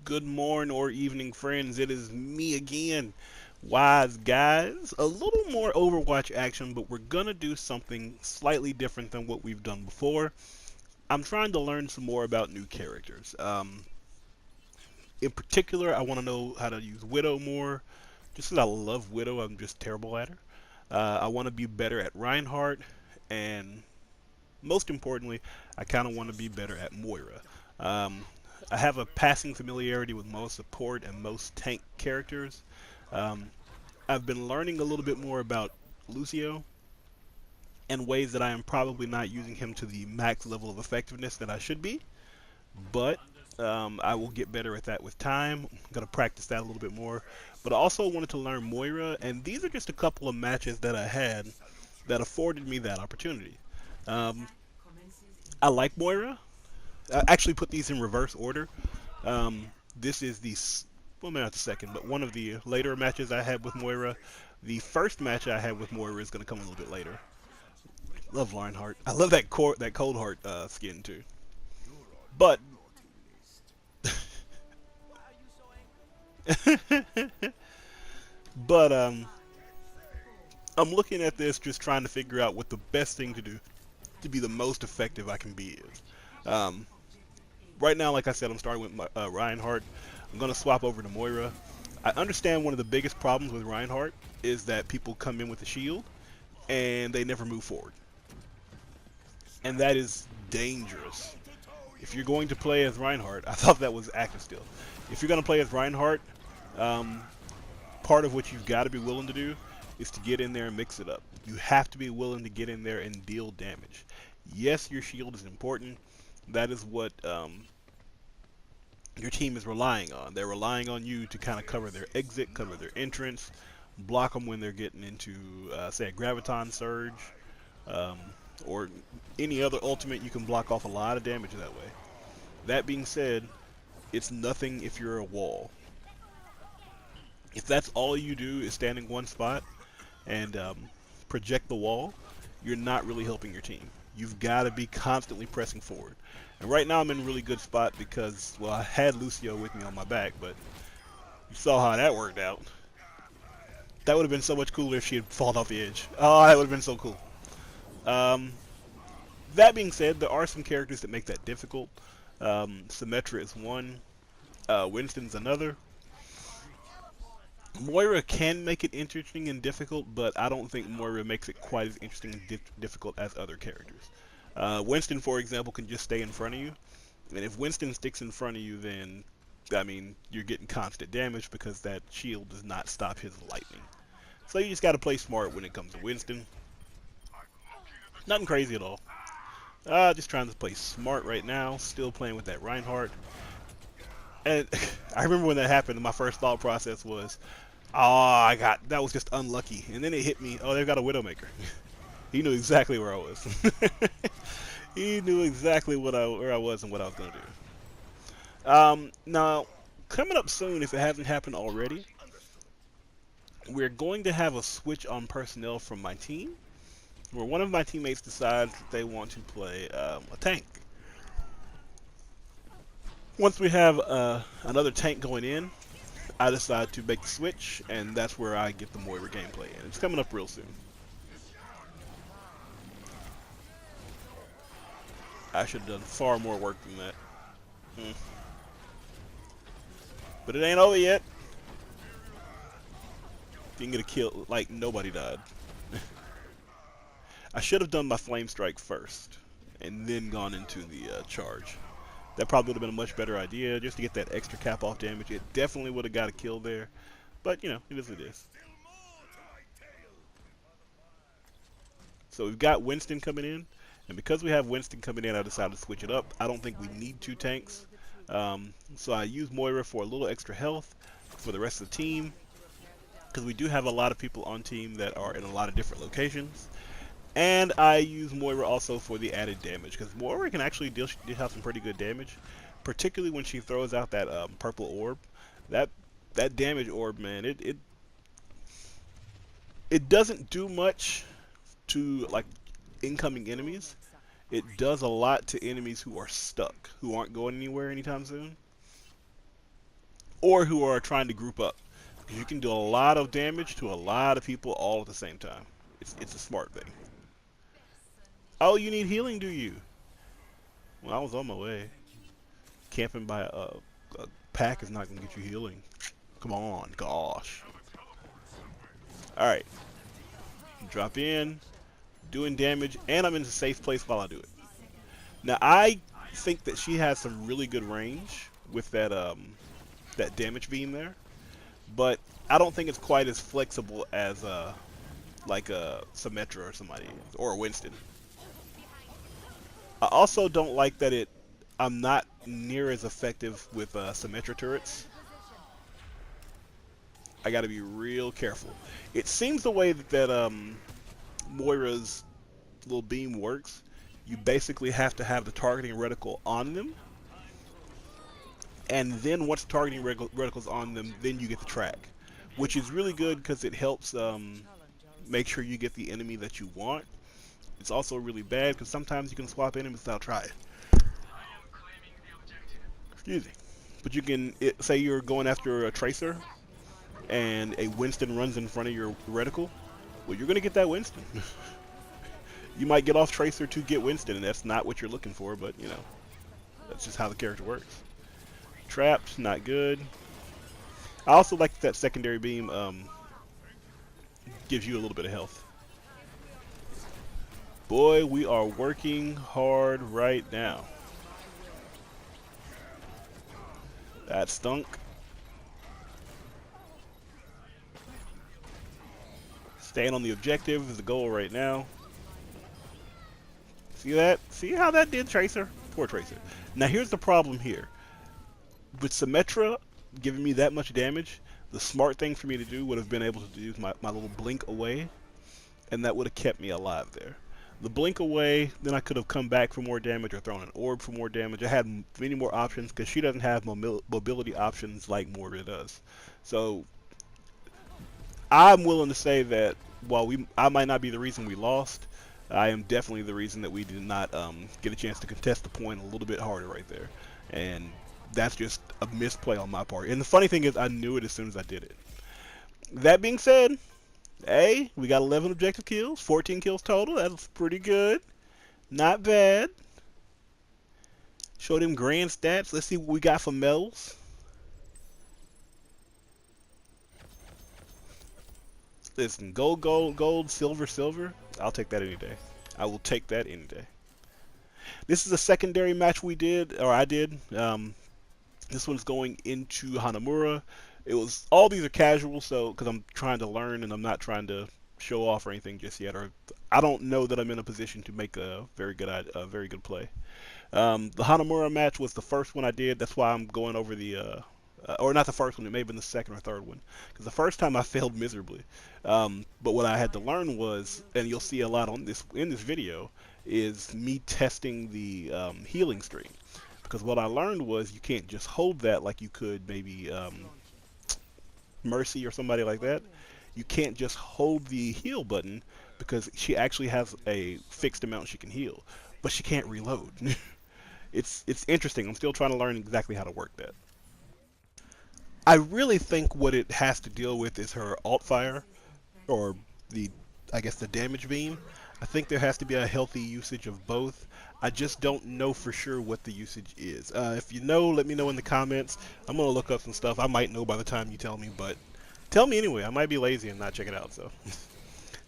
Good morning or evening, friends. It is me again, Wise Guys. A little more Overwatch action, but we're gonna do something slightly different than what we've done before. I'm trying to learn some more about new characters. In particular, I want to know how to use Widow more. Just because I love Widow, I'm just terrible at her. I want to be better at Reinhardt, and most importantly, I kind of want to be better at Moira. Um, I have a passing familiarity with most support and most tank characters. Um, I've been learning a little bit more about Lucio and ways that I am probably not using him to the max level of effectiveness that I should be, but I will get better at that with time. I'm going to practice that a little bit more. But I also wanted to learn Moira, and these are just a couple of matches that I had that afforded me that opportunity. Um, I like Moira. I actually put these in reverse order. This is well, maybe not the second, but one of the later matches I had with Moira. The first match I had with Moira is going to come a little bit later. Love Lionheart. I love that Cold Heart skin too. But but I'm looking at this just trying to figure out what the best thing to do to be the most effective I can be is. Um, right now, like I said, I'm starting with Reinhardt. I'm gonna swap over to Moira. I understand one of the biggest problems with Reinhardt is that people come in with a shield and they never move forward, and that is dangerous. If you're going to play as Reinhardt, I thought that was active still. If you're gonna play as Reinhardt, um, part of what you've got to be willing to do is to get in there and mix it up. You have to be willing to get in there and deal damage. Yes, your shield is important. That is what your team is relying on. They're relying on you to kind of cover their exit, cover their entrance, block them when they're getting into, say, a Graviton Surge, um, or any other ultimate. You can block off a lot of damage that way. That being said, it's nothing if you're a wall. If that's all you do is stand in one spot and project the wall, you're not really helping your team. You've got to be constantly pressing forward. And right now I'm in a really good spot because, well, I had Lucio with me on my back, but you saw how that worked out. That would have been so much cooler if she had fallen off the edge. Oh, that would have been so cool. Um, that being said, there are some characters that make that difficult. Symmetra is one. Winston's another. Moira can make it interesting and difficult, but I don't think Moira makes it quite as interesting and difficult as other characters. Winston, for example, can just stay in front of you, and if Winston sticks in front of you, then, I mean, you're getting constant damage because that shield does not stop his lightning. So you just got to play smart when it comes to Winston. Nothing crazy at all. Just trying to play smart right now, still playing with that Reinhardt. And I remember when that happened, my first thought process was, oh, that was just unlucky. And then it hit me, oh, they've got a Widowmaker. He knew exactly where I was. He knew exactly where I was and what I was going to do. Now, coming up soon, if it hasn't happened already, we're going to have a switch on personnel from my team, where one of my teammates decides that they want to play a tank. Once we have another tank going in, I decide to make the switch, and that's where I get the Moira gameplay in. It's coming up real soon. I should have done far more work than that. But it ain't over yet. Didn't get a kill, like nobody died. I should have done my flame strike first, and then gone into the charge. That probably would have been a much better idea, just to get that extra cap off damage. It definitely would have got a kill there, but you know, it is what it is. So we've got Winston coming in, and because we have Winston coming in, I decided to switch it up. I don't think we need two tanks, so I use Moira for a little extra health for the rest of the team, because we do have a lot of people on team that are in a lot of different locations. And I use Moira also for the added damage, because Moira can actually deal have some pretty good damage, particularly when she throws out that purple orb. That damage orb, man, it doesn't do much to like incoming enemies. It does a lot to enemies who are stuck, who aren't going anywhere anytime soon. or who are trying to group up. Because you can do a lot of damage to a lot of people all at the same time. It's a smart thing. Oh, you need healing, do you? Well, I was on my way. Camping by a pack is not going to get you healing. Come on, gosh. Alright. Drop in, doing damage, and I'm in a safe place while I do it. Now, I think that she has some really good range with that damage beam there, but I don't think it's quite as flexible as like a Symmetra or somebody, or a Winston. I also don't like that I'm not near as effective with Symmetra turrets. I got to be real careful. It seems the way that Moira's little beam works, you basically have to have the targeting reticle on them, and then once the targeting reticle's on them, then you get the track, which is really good because it helps make sure you get the enemy that you want. It's also really bad because sometimes you can swap enemies without trying. Excuse me. But you can, say you're going after a Tracer, and a Winston runs in front of your reticle, well, you're going to get that Winston. You might get off Tracer to get Winston, and that's not what you're looking for, but, you know, that's just how the character works. Trapped, not good. I also like that secondary beam gives you a little bit of health. Boy, we are working hard right now. That stunk. Staying on the objective is the goal right now. See that? See how that did, Tracer? Poor Tracer. Now here's the problem here. With Symmetra giving me that much damage, the smart thing for me to do would have been able to use my little blink away, and that would have kept me alive there. The blink away, then I could have come back for more damage or thrown an orb for more damage. I had many more options because she doesn't have mobility options like Moira does. So I'm willing to say that while I might not be the reason we lost, I am definitely the reason that we did not get a chance to contest the point a little bit harder right there. And that's just a misplay on my part. And the funny thing is, I knew it as soon as I did it. That being said, hey, we got 11 objective kills, 14 kills total. That's pretty good. Not bad. Show them grand stats. Let's see what we got for medals. Listen, gold, gold, gold, silver, silver. I'll take that any day. I will take that any day. This is a secondary match we did, or I did. This one's going into Hanamura. All these are casual, so because I'm trying to learn and I'm not trying to show off or anything just yet, or I don't know that I'm in a position to make a very good play. The Hanamura match was the first one I did. That's why I'm going over the or not the first one. It may have been the second or third one, because the first time I failed miserably. But what I had to learn was, and you'll see a lot in this video, is me testing the healing stream. Because what I learned was you can't just hold that like you could maybe Mercy or somebody like that. You can't just hold the heal button because she actually has a fixed amount she can heal, but she can't reload. It's interesting. I'm still trying to learn exactly how to work that. I really think what it has to deal with is her alt fire, or I guess the damage beam. I think there has to be a healthy usage of both. I just don't know for sure what the usage is. If you know, let me know in the comments. I'm going to look up some stuff. I might know by the time you tell me, but tell me anyway. I might be lazy and not check it out. So,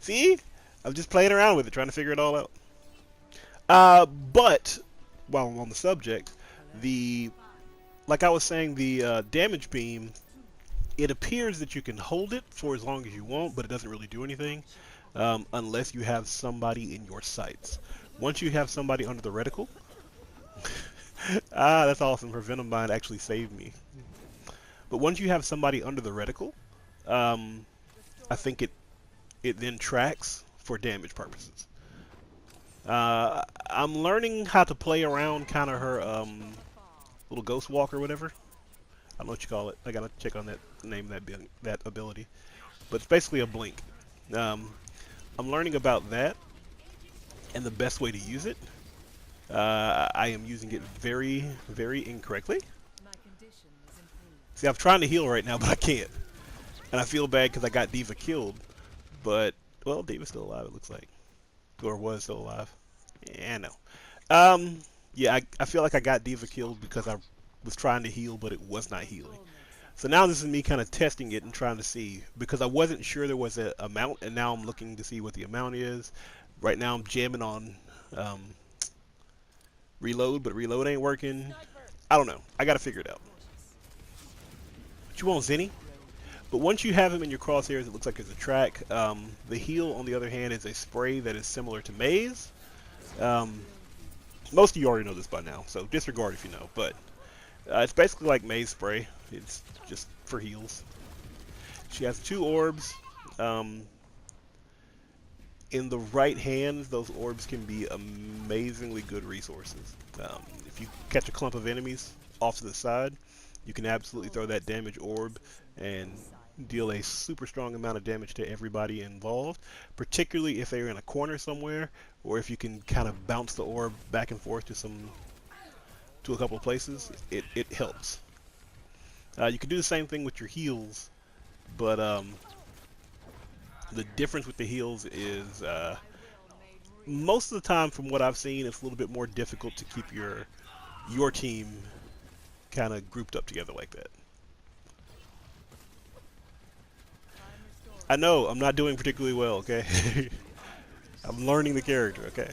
see? I'm just playing around with it, trying to figure it all out. But, while I'm on the subject, like I was saying, the damage beam, it appears that you can hold it for as long as you want, but it doesn't really do anything. Unless you have somebody in your sights. Once you have somebody under the reticle, that's awesome. Her Venom Bind actually saved me. But once you have somebody under the reticle, I think it then tracks for damage purposes. I'm learning how to play around kind of her little ghost walk or whatever. I don't know what you call it. I gotta check on that name, that ability. But it's basically a blink. I'm learning about that and the best way to use it. I am using it very, very incorrectly. See, I'm trying to heal right now, but I can't. And I feel bad because I got D.Va killed. But, well, D.Va's still alive, it looks like. Or was still alive. Yeah, I know. Yeah, I feel like I got D.Va killed because I was trying to heal, but it was not healing. So now this is me kind of testing it and trying to see, because I wasn't sure there was an amount, and now I'm looking to see what the amount is. Right now I'm jamming on um, reload, but reload ain't working. I don't know. I got to figure it out. But you want Zenny? But once you have him in your crosshairs, it looks like there's a track. The heal, on the other hand, is a spray that is similar to Maze. Most of you already know this by now, so disregard if you know. But it's basically like Maze spray. It's just for heals. She has 2 orbs. In the right hand, those orbs can be amazingly good resources. If you catch a clump of enemies off to the side, you can absolutely throw that damage orb and deal a super strong amount of damage to everybody involved, particularly if they're in a corner somewhere, or if you can kind of bounce the orb back and forth to a couple of places. It helps. You can do the same thing with your heals, but the difference with the heals is most of the time, from what I've seen, it's a little bit more difficult to keep your team kind of grouped up together like that. I know I'm not doing particularly well, okay? I'm learning the character, okay?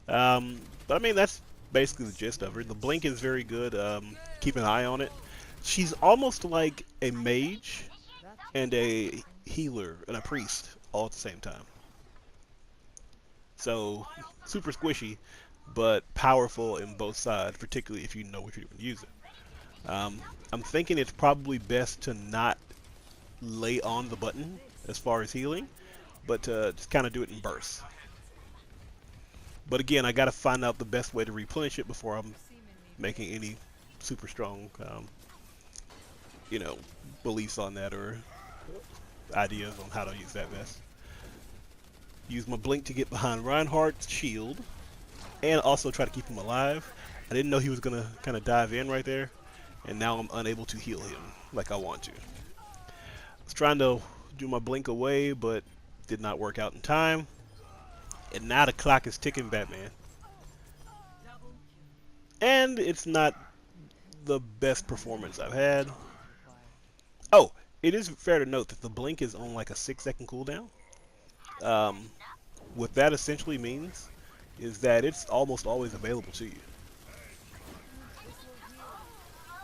But I mean, that's basically the gist of her. The blink is very good. Keep an eye on it. She's almost like a mage and a healer and a priest all at the same time. So, super squishy, but powerful in both sides, particularly if you know what you're doing to use it. I'm thinking it's probably best to not lay on the button as far as healing, but to just kind of do it in bursts. But again, I got to find out the best way to replenish it before I'm making any super strong, you know, beliefs on that or ideas on how to use that best. Use my blink to get behind Reinhardt's shield and also try to keep him alive. I didn't know he was going to kind of dive in right there, and now I'm unable to heal him like I want to. I was trying to do my blink away, but did not work out in time. And now the clock is ticking, Batman. And it's not the best performance I've had. Oh, it is fair to note that the blink is on like a 6-second cooldown. What that essentially means is that it's almost always available to you.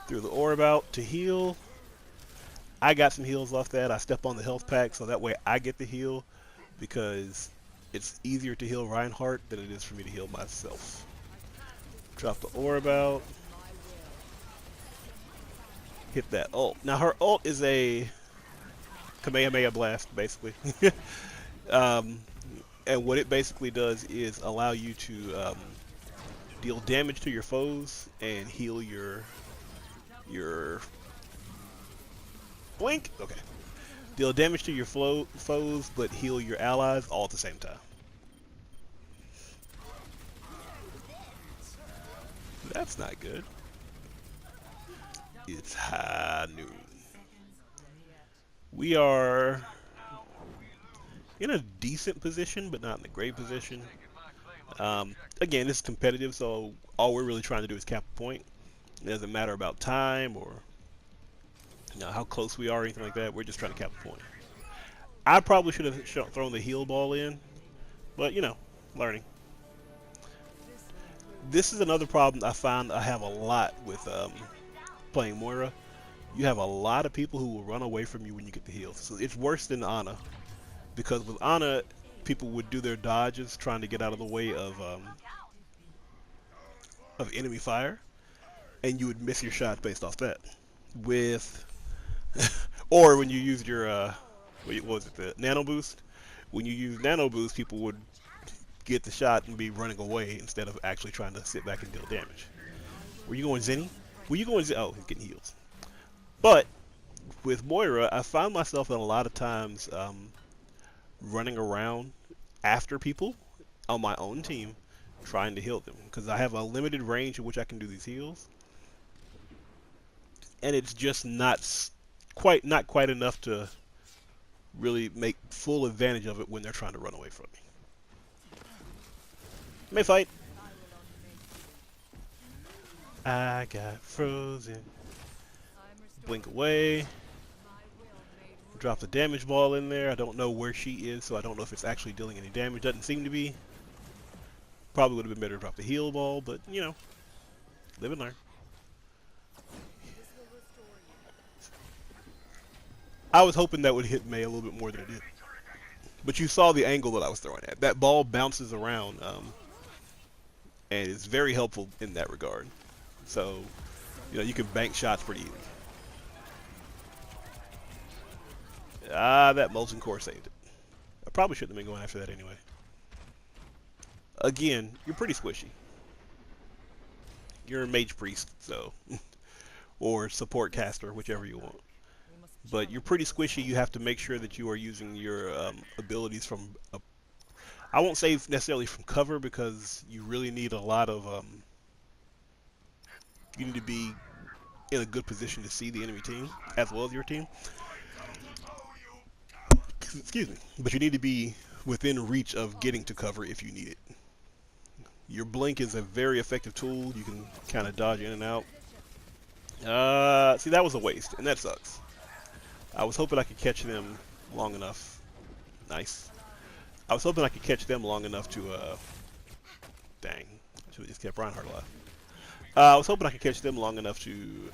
Threw the orb out to heal. I got some heals off that. I step on the health pack so that way I get the heal, because it's easier to heal Reinhardt than it is for me to heal myself. Drop the orb out. Hit that ult. Now her ult is a Kamehameha blast, basically. And what it basically does is allow you to deal damage to your foes and heal your blink. Okay. Deal damage to your foes, but heal your allies all at the same time. That's not good. It's high noon. We are in a decent position, but not in a great position. Again, it's competitive, so all we're really trying to do is cap a point. It doesn't matter about time or how close we are or anything like that. We're just trying to cap a point. I probably should have thrown the heal ball in, but learning. This is another problem I find I have a lot with playing Moira. You have a lot of people who will run away from you when you get the heal. So it's worse than Ana, because with Ana, people would do their dodges trying to get out of the way of enemy fire, and you would miss your shots based off that. With or when you used your what was it, the nano boost? When you use nano boost, people would get the shot and be running away instead of actually trying to sit back and deal damage. Were you going Zenny? Were you going Oh, he's getting heals. But with Moira, I found myself in a lot of times running around after people on my own team trying to heal them because I have a limited range in which I can do these heals, and it's just not quite enough to really make full advantage of it when they're trying to run away from me. May fight. I got frozen. Blink away. Drop the damage ball in there. I don't know where she is, so I don't know if it's actually dealing any damage. Doesn't seem to be. Probably would have been better to drop the heal ball, but you know, live and learn. I was hoping that would hit May a little bit more than it did. But you saw the angle that I was throwing at. That ball bounces around, and it's very helpful in that regard. So, you know, you can bank shots pretty easy. Ah, that molten core saved it. I probably shouldn't have been going after that anyway. Again, you're pretty squishy. You're a mage priest, so or support caster, whichever you want. But you're pretty squishy. You have to make sure that you are using your abilities from I won't say necessarily from cover because you really need a lot of you need to be in a good position to see the enemy team as well as your team. Excuse me. But you need to be within reach of getting to cover if you need it. Your blink is a very effective tool. You can kind of dodge in and out. See, that was a waste, and that sucks. I was hoping I could catch them long enough. Nice. I was hoping I could catch them long enough to, dang. I should have just kept Reinhardt alive. I was hoping I could catch them long enough to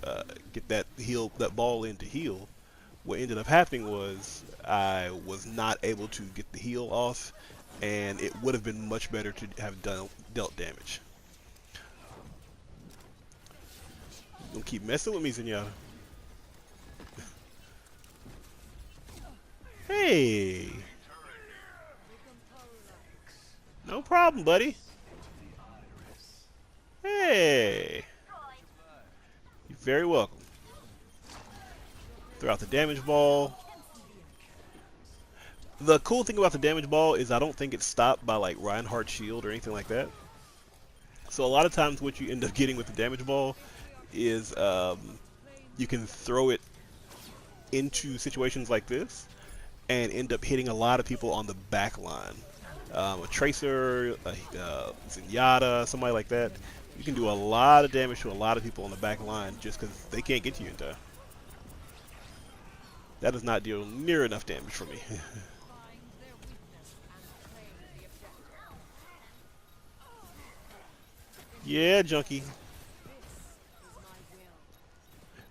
get that ball in to heal. What ended up happening was I was not able to get the heal off, and it would have been much better to have dealt damage. Don't keep messing with me, Zenyatta. Hey! No problem, buddy. Hey! You're very welcome. Throw out the damage ball. The cool thing about the damage ball is I don't think it's stopped by like Reinhardt's shield or anything like that. So a lot of times what you end up getting with the damage ball is you can throw it into situations like this and end up hitting a lot of people on the back line. A Tracer, a Zenyatta, somebody like that. You can do a lot of damage to a lot of people on the back line just because they can't get to you in time. That does not deal near enough damage for me. Yeah, junkie.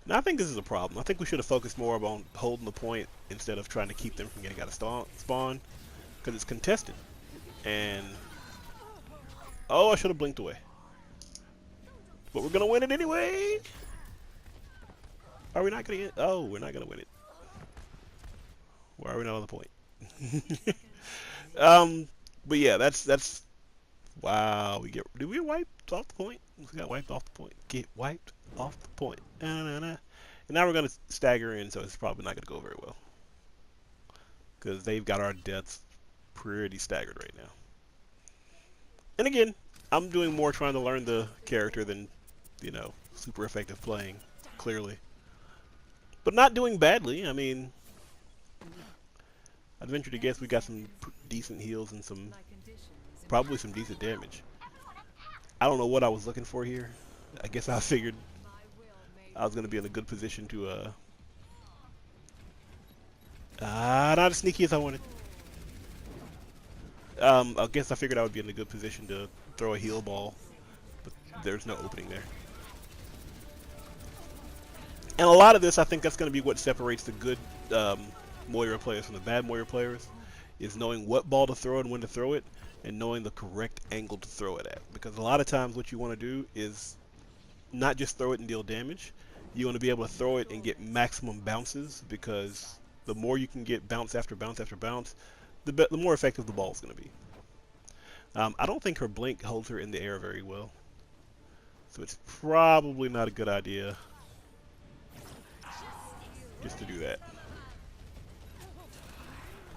Now, I think this is a problem. I think we should have focused more on holding the point instead of trying to keep them from getting out of spawn. Because it's contested. And... oh, I should have blinked away. But we're going to win it anyway! Are we not going to get... oh, we're not going to win it. Why are we not on the point? But yeah, that's... wow, did we get wiped off the point? We got wiped off the point. Get wiped off the point. And now we're going to stagger in, so it's probably not going to go very well. Because they've got our deaths pretty staggered right now. And again, I'm doing more trying to learn the character than, you know, super effective playing, clearly. But not doing badly. I mean, I'd venture to guess we got some decent heals and probably some decent damage. I don't know what I was looking for here. I guess I figured I was going to be in a good position to, not as sneaky as I wanted. I guess I figured I would be in a good position to throw a heal ball, but there's no opening there. And a lot of this, I think that's going to be what separates the good Moira players from the bad Moira players, is knowing what ball to throw and when to throw it, and knowing the correct angle to throw it at. Because a lot of times what you want to do is not just throw it and deal damage. You want to be able to throw it and get maximum bounces, because the more you can get bounce after bounce after bounce, the more effective the ball is going to be. I don't think her blink holds her in the air very well, so it's probably not a good idea just to do that.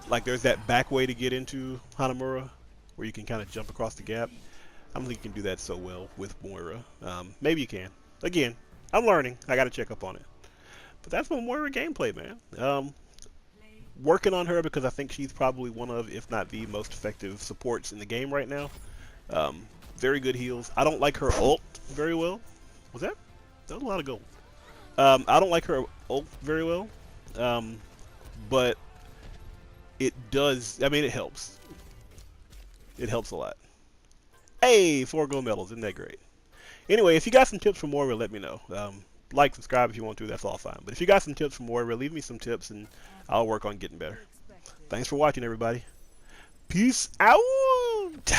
Like, there's that back way to get into Hanamura where you can kind of jump across the gap. I don't think you can do that so well with Moira. Maybe you can. Again, I'm learning. I got to check up on it. But that's my Moira gameplay, man. Working on her because I think she's probably one of, if not the most effective supports in the game right now. Um, Very good heals. I don't like her ult very well. Was that? That was a lot of gold. I don't like her ult very well, but it does. I mean, it helps. It helps a lot. Hey, 4 gold medals. Isn't that great? Anyway, if you got some tips for Moira, let me know. Like, subscribe if you want to. That's all fine. But if you got some tips for Moira, leave me some tips, and I'll work on getting better. Thanks for watching, everybody. Peace out.